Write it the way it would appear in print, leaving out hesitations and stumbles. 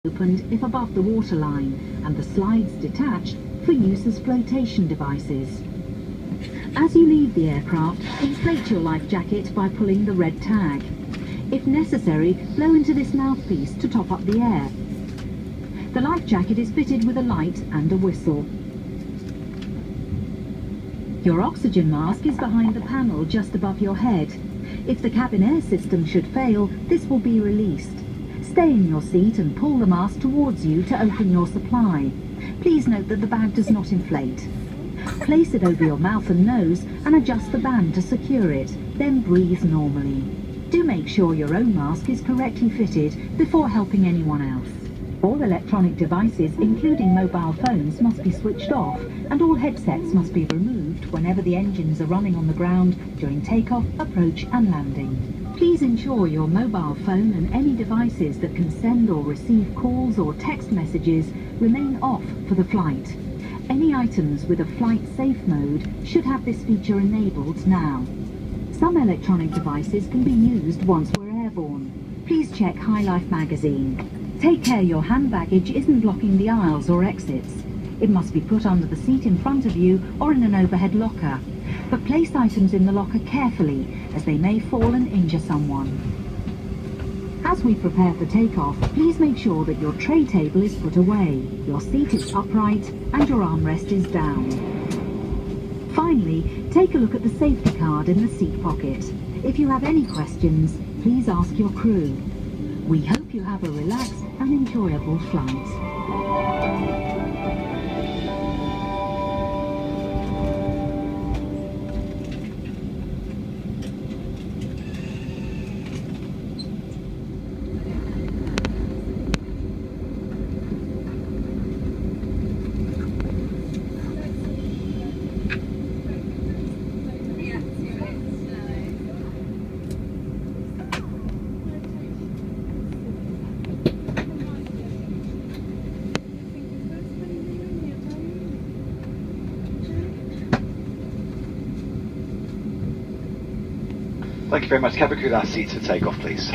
opened if above the waterline, and the slides detached for use as flotation devices. As you leave the aircraft, inflate your life jacket by pulling the red tag. If necessary, blow into this mouthpiece to top up the air. The life jacket is fitted with a light and a whistle. Your oxygen mask is behind the panel just above your head. If the cabin air system should fail, this will be released. Stay in your seat and pull the mask towards you to open your supply. Please note that the bag does not inflate. Place it over your mouth and nose and adjust the band to secure it, then breathe normally. Do make sure your own mask is correctly fitted before helping anyone else. All electronic devices, including mobile phones, must be switched off, and all headsets must be removed whenever the engines are running on the ground during takeoff, approach and landing. Please ensure your mobile phone and any devices that can send or receive calls or text messages remain off for the flight. Any items with a flight safe mode should have this feature enabled now. Some electronic devices can be used once we're airborne. Please check High Life magazine. Take care your hand baggage isn't blocking the aisles or exits. It must be put under the seat in front of you or in an overhead locker. But place items in the locker carefully, as they may fall and injure someone. As we prepare for takeoff, please make sure that your tray table is put away, your seat is upright and your armrest is down. Finally, take a look at the safety card in the seat pocket. If you have any questions, please ask your crew. We hope you have a relaxed and enjoyable flight. Thank you very much. Cabin crew, last seats for takeoff, please.